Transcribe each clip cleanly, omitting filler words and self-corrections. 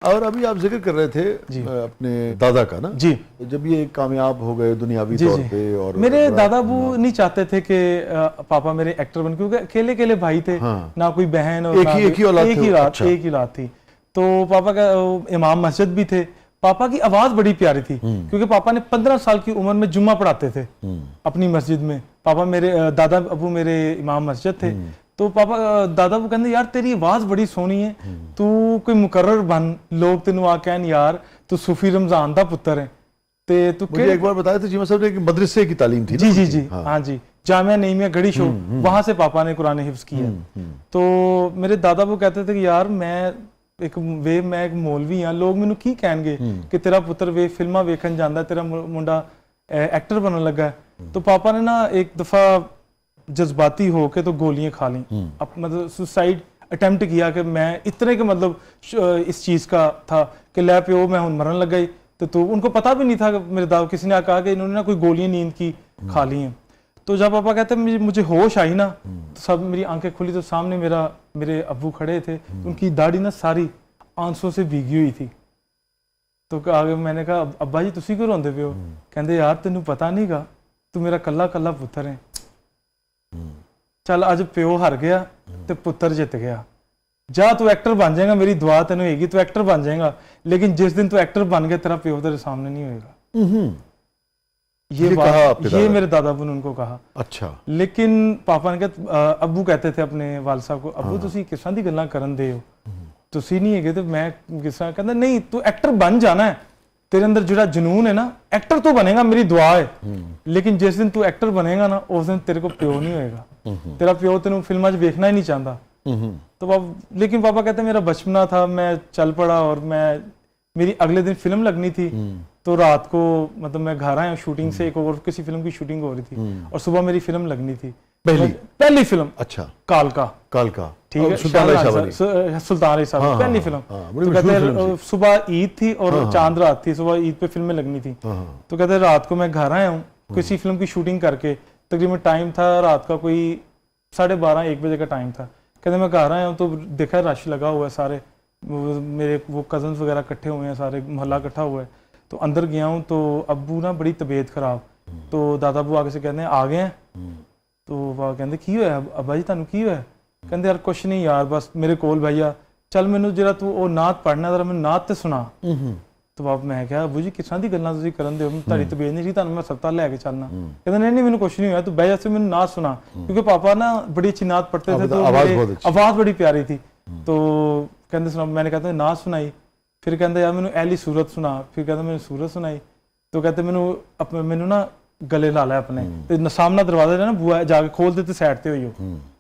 और अभी आप जिक्र कर रहे थे अपने दादा का ना जी, जब ये कामयाब हो गए दुनियावी तौर पे, और मेरे दादा वो नहीं चाहते थे कि पापा मेरे एक्टर बन, क्योंकि अकेले अकेले भाई थे। हाँ। ना कोई बहन और एक ही औलाद थी। तो पापा का इमाम मस्जिद भी थे। पापा की आवाज बड़ी प्यारी थी, क्योंकि पापा ने 15 साल की उम्र में जुम्मा पढ़ाते थे अपनी मस्जिद में। पापा मेरे दादा अबू मेरे इमाम मस्जिद थे। तो पापा दादा वो कहते यार तेरी आवाज बड़ी सोहनी है, तू कोई मुकर्रर बन, लोग तेन आ कहन यार तू सूफी रमजान दा पुत्र है। ते तू मुझे एक बार बताया था जी साहब ने कि मदरसे की तालीम थी जी जी जी हाँ जी, जामिया नईमिया गढ़ी शो, वहां से पापा ने कुरान हिफ्ज किया। तो मेरे दादा वो कहते थे कि यार मैं एक मौलवी हाँ, लोग मैनू की कहणगे कि तेरा पुत्र वे फिल्मां वेखन जांदा, तेरा मुंडा एक्टर बनने लगा है। तो पापा ने ना एक दफा जज्बाती होके तो गोलियां खा ली, मतलब सुसाइड अटेम्प्ट किया कि मैं इतने के मतलब इस चीज का था कि लै प्यो मैं हूं मरन लगा ही। तो उनको पता भी नहीं था कि मेरे दादा, किसी ने कहा कि इन्होंने ना कोई गोलियां नींद की खा ली हैं। तो जब पापा कहते मुझे होश आई ना, तो सब मेरी आंखें खुली तो सामने मेरे अब्बू खड़े थे, उनकी दाढ़ी ना सारी आंसुओं से भीगी हुई थी। तो आगे मैंने कहा अब्बा जी तुसी क्यों रोंदे पे हो? कहते यार तेनू पता नहीं गा, तू मेरा कल्ला कल्ला पुत्र है। चल अज प्यो हार गया ते पुत्र जित गया, जा तू एक्टर बन जाएगा, मेरी दुआ तेन होगी, तू एक्टर बन जाएगा, लेकिन जिस दिन तू एक्टर बन गया तेरा प्यो तेरे सामने नहीं होगा। ये मेरे दादा ने उनको कहा। अच्छा। लेकिन पापा ने कहा, अब्बू कहते थे अपने वाल साहब को, अब्बू तुसी किस तरह दी गल्लां करन दे हो, तुसी नहीं है तो मैं किस तरह? कहता नहीं तू एक्टर बन जाना है, तेरे अंदर जो जुनून है ना, एक्टर तो बनेगा, मेरी दुआ है, लेकिन जिस दिन तू एक्टर बनेगा ना उस दिन तेरे को प्यो नहीं होएगा, तेरा प्यो तेन फिल्म देखना ही नहीं चाहता। तो लेकिन पापा कहते मेरा बचपना था, मैं चल पड़ा, और मेरी अगले दिन फिल्म लगनी थी। तो रात को मतलब मैं घर आया शूटिंग से, एक और किसी फिल्म की शूटिंग हो रही थी, और सुबह मेरी फिल्म लगनी थी, पहली फिल्म। अच्छा। कालका ठीक है, सुल्तान अली साहब पहली फिल्म। तो कहते सुबह ईद थी और चांद रात थी, सुबह ईद पे फिल्में लगनी थी। तो कहते रात को मैं घर आया हूँ किसी फिल्म की शूटिंग करके, तकरीबन टाइम था रात का कोई 12:30-1 बजे का टाइम था। कहते मैं घर आया हूँ तो देखा रश लगा हुआ है, सारे मेरे वो कजन वगैरह इकट्ठे हुए हैं, सारे मोहल्ला इकट्ठा हुआ है। तो अंदर गया हूँ तो अब्बू ना बड़ी तबीयत खराब, तो दादा अब्बू आगे से कहते हैं आ गए हैं। तो वह कहते की होया अब्बा जी तुहानू की होया? कहते यार कुछ नहीं यार, बस मेरे कोल भैया चल मैनू जरा तू वो नात पढ़ना, जरा मैनू नात ते सुना। तो बाप मैं क्या अब्बू जी किस तरह दी गल्लां तुसीं करन दे हो, तुहाडी तबीयत नहीं सी, तुहानू मैं हस्पताल लैके चलना। कहते नहीं मैनू कुछ नहीं होया, तू बह जा, मैनू नात सुना, क्योंकि पापा ना बड़ी अच्छी नात पढ़ते थे, तो आवाज बड़ी प्यारी थी। तो कहते सुना, मैंने कहता नात सुनाई, फिर कहते यार मैनू एली सूरत सुना, फिर कहते मैंने सूरत सुनाई। तो कहते मैनू ना गले ला ला अपने, सामने दरवाजा ना बुआ जाके खोल देते साइड ते हुई हो,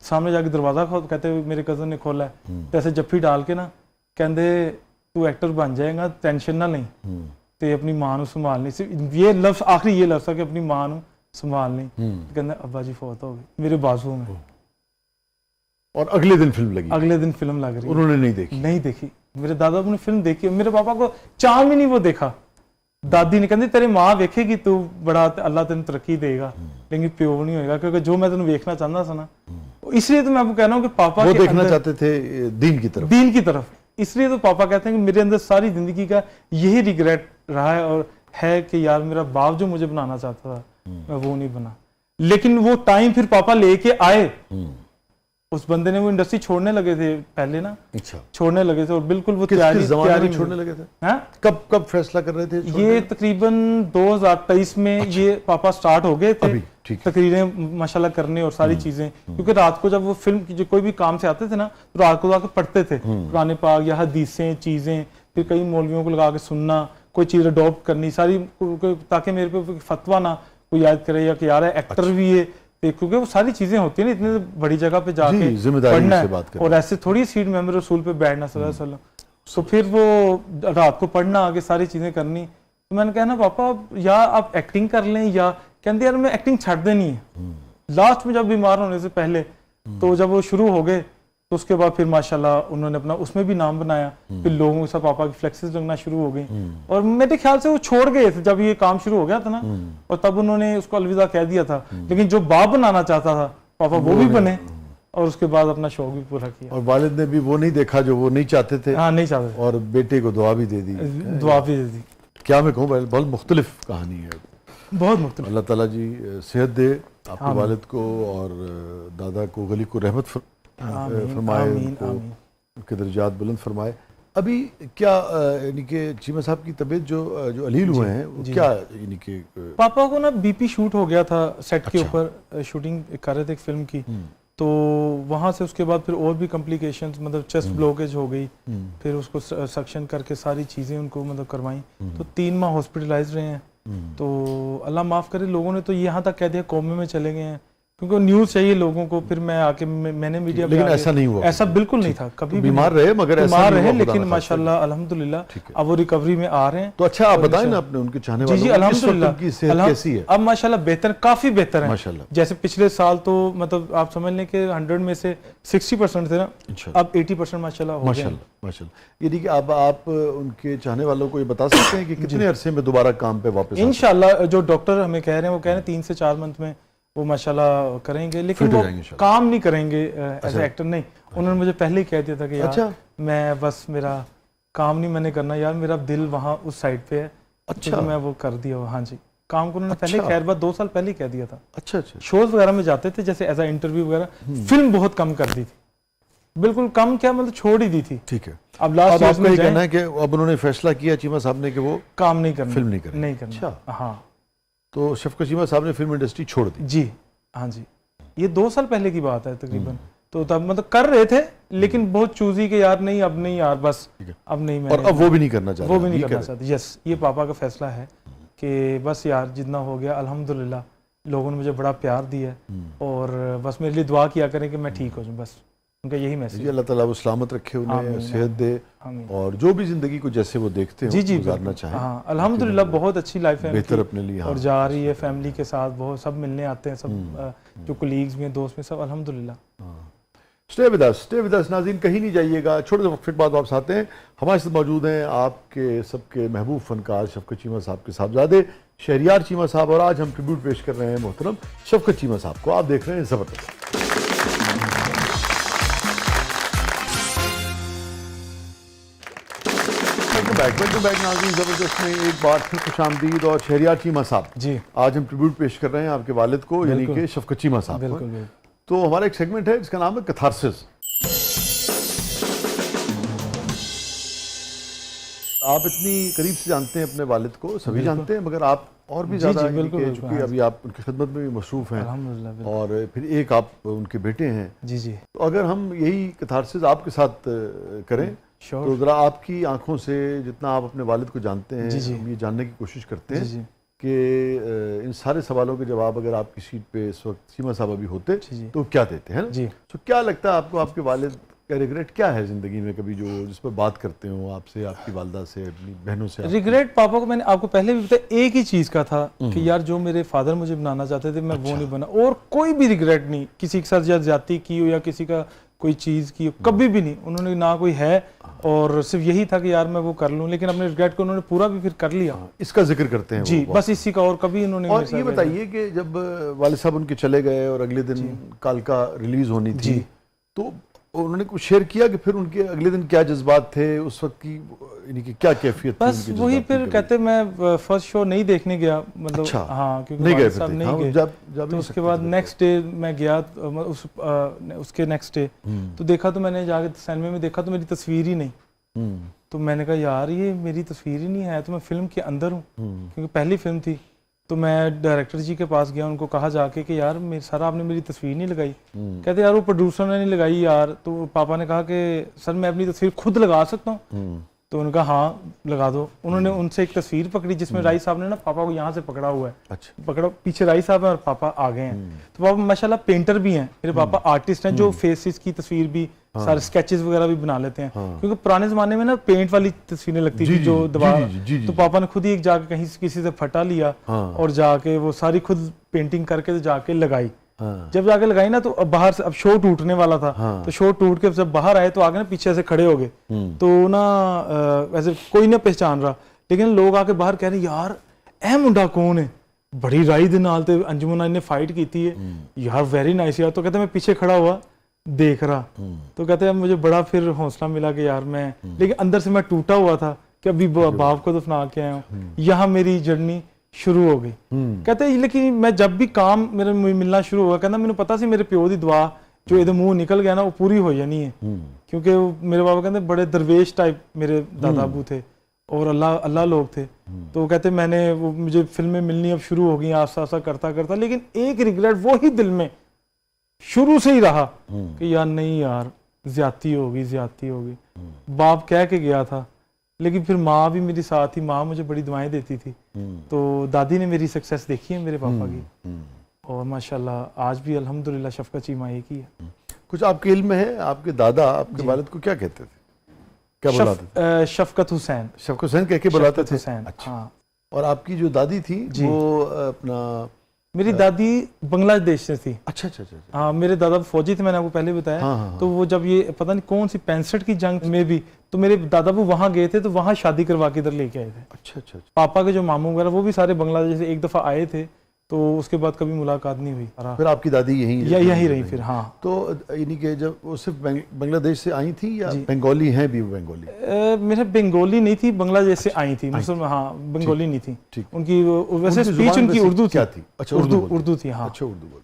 सामने जाके दरवाजा खोल, कहते मेरे कजन ने खोला है, तो ऐसे जफ्फी डाल के ना कहते तू एक्टर बन जाएगा, टेंशन ना नहीं, ते अपनी मां संभालनी। ये लफ्ज आखिरी ये लफ्ज था कि अपनी मां संभालनी। कहते अब्बा जी फौत हो गए मेरे बाजू में। और अगले दिन फिल्म लगी? अगले दिन फिल्म लग रही। उन्होंने नहीं देखी। मेरे दादा ने फिल्म देखी, मेरे पापा को चांद भी नहीं वो देखा। दादी ने कहती तेरे मां वेखेगी तू बड़ा, अल्लाह तेन तरक्की देगा, लेकिन प्यो नहीं होगा, क्योंकि जो मैं तेन वेखना चाहता था ना, इसलिए तो मैं आपको कह रहा हूँ कि पापा वो देखना चाहते थे दीन की तरफ। इसलिए तो पापा कहते हैं कि मेरे अंदर सारी जिंदगी का यही रिग्रेट रहा है, और है कि यार मेरा बाप जो मुझे बनाना चाहता था मैं वो नहीं बना। लेकिन वो टाइम फिर पापा लेके आए, उस बंदे ने वो इंडस्ट्री छोड़ने लगे थे पहले ना। अच्छा। छोड़ने लगे थे, और बिल्कुल वो तैयारी छोड़ने लगे थे। हाँ? कब फैसला कर रहे थे? ये तकरीबन 2023 में। अच्छा। ये पापा स्टार्ट हो गए थे तकरीरें माशाल्लाह करने और सारी चीजें, क्योंकि रात को जब वो फिल्म की जो कोई भी काम से आते थे ना, तो रात को आके पढ़ते थे कुरान पाक या हदीसें चीजें, फिर कई मौलवियों को लगा के सुनना, कोई चीज अडॉप्ट करनी सारी, ताकि मेरे पे फतवा ना कोई याद करे या कि यार एक्टर भी है, क्योंकि वो सारी चीजें होती है ना, इतनी बड़ी जगह पे जाके पढ़ना है, और ऐसे थोड़ी सीट मेंबर रसूल पे बैठना सल्लल्लाहु अलैहि वसल्लम। तो फिर वो रात को पढ़ना, आगे सारी चीजें करनी। तो मैंने कहा ना पापा या आप एक्टिंग कर लें, या कहते यार मैं एक्टिंग छੱਡ देनी है। लास्ट में जब बीमार होने से पहले, तो जब वो शुरू हो गए, तो उसके बाद फिर माशाल्लाह उन्होंने अपना उसमें भी नाम बनाया, फिर लोगों के साथ पापा की फ्लेक्सेस लगना शुरू हो गई, और मेरे ख्याल से वो छोड़ गए थे जब ये काम शुरू हो गया था ना, और तब उन्होंने उसको अलविदा कह दिया था। लेकिन जो बाप बनाना चाहता था पापा वो भी बने, और उसके बाद अपना शौक भी पूरा किया। और वालिद ने भी वो नहीं देखा जो वो नहीं चाहते थे, हाँ, नहीं चाहते और बेटे को दुआ भी दे दी। दुआ भी दे दी। क्या मैं कहूँ, बहुत मुख्तलिफ कहानी है। बहुत मुख्तलिफ। अल्लाह ताला जी सेहत दे आपके वालिद को, और दादा को गली को रहमत फरमाए, उनके दर्जात बुलंद फरमाए। अभी क्या यानी कि चीमा साहब की तबीयत जो अलील हुए हैं, वो क्या यानी कि पापा को ना बीपी शूट हो गया था सेट के ऊपर, शूटिंग कर रहे थे एक फिल्म की, तो वहाँ से उसके बाद फिर और भी कॉम्प्लिकेशंस, मतलब चेस्ट ब्लॉकेज हो गई, फिर उसको सक्शन करके सारी चीज़ें उनको मतलब करवाई, तो 3 माह हॉस्पिटलाइज रहे हैं। तो अल्लाह माफ़ करे, लोगों ने तो यहाँ तक कह दिया कोमे में चले गए हैं, क्योंकि न्यूज़ चाहिए लोगों को। फिर मैं आके मैंने मीडिया, लेकिन ऐसा नहीं हुआ, ऐसा बिल्कुल नहीं था, कभी बीमार रहे, मगर बीमार रहे, लेकिन माशाल्लाह अल्हम्दुलिल्लाह अब वो रिकवरी में आ रहे हैं। तो अच्छा, आप बताएं ना अपने उनके चाहने वालों जी अल्हम्दुलिल्लाह की सेहत कैसी है? अब माशाल्लाह बेहतर, काफी बेहतर है माशाल्लाह। जैसे पिछले साल तो मतलब आप समझ लें कि 100 में से 60% थे ना, अब 80% माशाल्लाह हो गए। माशाल्लाह। यानी कि अब आप उनके चाहने वालों को ये बता सकते हैं कि कितने अरसे में दोबारा काम पे वापस इंशाल्लाह? जो डॉक्टर हमें कह रहे हैं, वो कह रहे हैं 3 से 4 मंथ में वो माशाल्लाह करेंगे, लेकिन वो काम नहीं करेंगे एज एक्टर नहीं। उन्होंने मुझे पहले ही कह दिया था कि यार मैं बस, मेरा काम नहीं मैंने करना यार, मेरा दिल वहाँ उस साइड पे है। अच्छा, मैं वो कर दिया। हाँ जी, काम को उन्होंने पहले, खैर बात 2 साल पहले ही कह दिया था। अच्छा, शोज वगैरह में जाते थे, जैसे एज अ इंटरव्यू वगैरह। फिल्म बहुत कम कर दी थी, बिल्कुल कम, क्या मतलब छोड़ ही दी थी। ठीक है। अब लास्ट आपका ये कहना है कि अब उन्होंने फैसला किया चीमा साहब ने कि वो काम नहीं करना, फिल्म नहीं करना। हाँ, तो शफकत चीमा साहब ने फिल्म इंडस्ट्री छोड़ दी? जी हाँ जी, ये 2 साल पहले की बात है तकरीबन। तो तब मतलब कर रहे थे, लेकिन बहुत चूजी के यार नहीं, अब नहीं यार, बस अब नहीं, मैं और अब वो भी नहीं करना चाहते, वो भी नहीं करना चाहते। यस, ये पापा का फैसला है कि बस यार जितना हो गया अल्हम्दुलिल्लाह, लोगों ने मुझे बड़ा प्यार दिया है, और बस मेरे लिए दुआ किया करें कि मैं ठीक हो जाऊँ, बस उनका यही मैसेज। अल्लाह ताला वो सलामत रखे, उन्हें सेहत दे, और जो भी जिंदगी को जैसे वो देखते हैं जी गुजारना चाहें। हाँ, अल्हम्दुलिल्लाह बहुत अच्छी लाइफ है, बेहतर अपने लिए और जा रही है फैमिली के साथ, बहुत सब मिलने आते हैं, सब जो कोलीग्स में, दोस्त में, सब अल्हम्दुलिल्लाह। स्टे विद अस नाज़रीन, कहीं नहीं जाइएगा, छोटे से वक्त बाद वापस आते हैं। हमारे साथ मौजूद हैं आपके सबके महबूब फनकार शफकत चीमा साहब के साहबजादे शहरियार चीमा साहब, और आज हम ट्रिब्यूट पेश कर रहे हैं मोहतरम शफकत चीमा साहब को। आप देख रहे हैं ज़बरदस्त। वेलकम बैक नाज़रीन, ज़बरदस्त में एक बार फिर खुशामदीद। और शहरियार चीमा साहब जी, आज हम ट्रिब्यूट पेश कर रहे हैं आपके वालिद को, यानी कि शफकत चीमा साहब को। तो हमारा एक सेगमेंट है जिसका नाम है कैथारसिस। आप इतनी करीब से जानते हैं अपने वालिद को, सभी जानते हैं, मगर आप और भी ज़्यादा, चूँकि अभी आप उनकी खिदमत में भी मसरूफ़ हैं, और फिर एक आप उनके बेटे हैं। जी जी। तो अगर हम यही कैथारसिस आपके साथ करें, तो ज़रा आपकी आंखों से जितना आप अपने वालिद को जानते हैं, हम ये जानने की कोशिश करते हैं कि इन सारे सवालों के जवाब अगर आपकी सीट पे इस वक्त चीमा साहब अभी होते तो क्या देते हैं जी। तो क्या लगता है आपको, आपके वालिद का रिग्रेट क्या है ज़िंदगी में, कभी जो जिस पर बात करते हो आपसे, आपकी वालदा से, अपनी बहनों से? रिग्रेट पापा को मैंने आपको पहले भी बताया, एक ही चीज़ का था कि यार जो मेरे फादर मुझे बनाना चाहते थे, मैं वो नहीं बना, और कोई भी रिग्रेट नहीं, किसी के साथ ज्यादती की हो या किसी का कोई चीज़ की, कभी भी नहीं। उन्होंने ना कोई है, और सिर्फ यही था कि यार मैं वो कर लूं, लेकिन अपने रिग्रेट को उन्होंने पूरा भी फिर कर लिया। इसका जिक्र करते हैं जी, बस इसी का, और कभी उन्होंने। और ये बताइए कि जब वालिद साहब उनके चले गए और अगले दिन कालका रिलीज होनी थी, तो उन्होंने कुछ शेयर किया कि फिर उनके अगले दिन क्या जज्बात थे उस वक्त की, यानी कि क्या कैफियत थी? बस वही, फिर कहते मैं फर्स्ट शो नहीं देखने गया, मतलब हाँ, क्योंकि नहीं गए, तो उसके बाद नेक्स्ट डे मैं गया, उसके नेक्स्ट डे तो देखा, तो मैंने जाके सिनेमा में देखा तो मेरी तस्वीर ही नहीं। तो मैंने कहा यार ये मेरी तस्वीर ही नहीं है, तो मैं फिल्म के अंदर हूँ, क्योंकि पहली फिल्म थी। तो मैं डायरेक्टर जी के पास गया, उनको कहा जाके कि यार मेरे सर आपने मेरी तस्वीर नहीं लगाई। कहते यार वो प्रोड्यूसर ने नहीं लगाई यार। तो पापा ने कहा कि सर मैं अपनी तस्वीर खुद लगा सकता हूँ? तो उन्होंने कहा हाँ लगा दो। उन्होंने उनसे एक तस्वीर पकड़ी जिसमें राई साहब ने ना पापा को यहाँ से पकड़ा हुआ है। अच्छा। पकड़ा, पीछे राई साहब है और पापा आगे हैं। तो पापा माशाल्लाह पेंटर भी हैं, मेरे पापा आर्टिस्ट हैं जो फेसेस की तस्वीर भी सारे स्केचेस वगैरह भी बना लेते हैं, क्योंकि पुराने जमाने में ना पेंट वाली तस्वीरें लगती थी जो दीवार। तो पापा ने खुद ही एक जाके कहीं किसी से फटा लिया और जाके वो सारी खुद पेंटिंग करके जाके लगाई। जब जाके लगाई ना, तो बाहर से अब शो टूटने वाला था, तो शो टूट के जब बाहर आए तो आगे ना पीछे से खड़े हो गए। तो ना ऐसे कोई ना पहचान रहा, लेकिन लोग आके बाहर कह रहे यार ए मुंडा कौन है, बड़ी राई दे नाल ते अंजुमन ने फाइट की थी है यार, वेरी नाइस यार। तो कहते मैं पीछे खड़ा हुआ, देख रहा। तो कहते हैं मुझे बड़ा फिर हौसला मिला कि यार मैं, लेकिन अंदर से मैं टूटा हुआ था कि अभी बाप को दफना के आया हूँ, यहाँ मेरी जर्नी शुरू हो गई। कहते हैं लेकिन मैं जब भी काम मेरे मिलना शुरू हुआ, कहना मैंने पता सी मेरे प्यो की दुआ जो इधर मुंह निकल गया ना वो पूरी हो जानी है, क्योंकि मेरे बाबा कहते बड़े दरवेश टाइप मेरे दादा अबू थे और अल्लाह लोग थे। तो कहते मैंने वो मुझे फिल्में मिलनी अब शुरू हो गई आस्ता आस्ता करता करता, लेकिन एक रिग्रेट वो ही दिल में शुरू से ही रहा कि यार नहीं यार ज्यादती होगी। बाप कह के गया था, लेकिन फिर माँ भी मेरी साथ थी, माँ मुझे बड़ी दुआएं देती थी। तो दादी ने मेरी सक्सेस देखी है मेरे पापा की, और माशाल्लाह आज भी अल्हम्दुलिल्लाह शफकत चीमा एक ही है। कुछ आपके इल्म में है आपके दादा आपके वालिद को क्या कहते थे, क्या बुलाते थे? शफकत हुसैन। शफकत हुसैन कह के बुलाते थे। हुसैन। अच्छा। हाँ। और आपकी जो दादी थी वो अपना, मेरी दादी बांग्लादेश से थी। अच्छा अच्छा अच्छा। हाँ, मेरे दादा फौजी थे, मैंने आपको पहले बताया। हाँ। तो वो जब ये पता नहीं कौन सी 65 की जंग में भी, तो मेरे दादा वो वहां गए थे, तो वहां शादी करवा के इधर लेके आए थे। अच्छा अच्छा। पापा के जो मामू वगैरह वो भी सारे बांग्लादेश से एक दफा आए थे, तो उसके बाद कभी मुलाकात नहीं हुई। फिर आपकी दादी यही रही फिर। हाँ। तो यानी कि जब वो सिर्फ बांग्लादेश से आई थी या बंगाली हैं भी? वो बंगाली मेरे बंगाली नहीं थी, बांग्लादेश से आई थी मुसलमान। हाँ, बंगाली नहीं थी। उनकी वैसे स्पीच उनकी उर्दू थी। अच्छा, उर्दू थी। हाँ, अच्छा, उर्दू।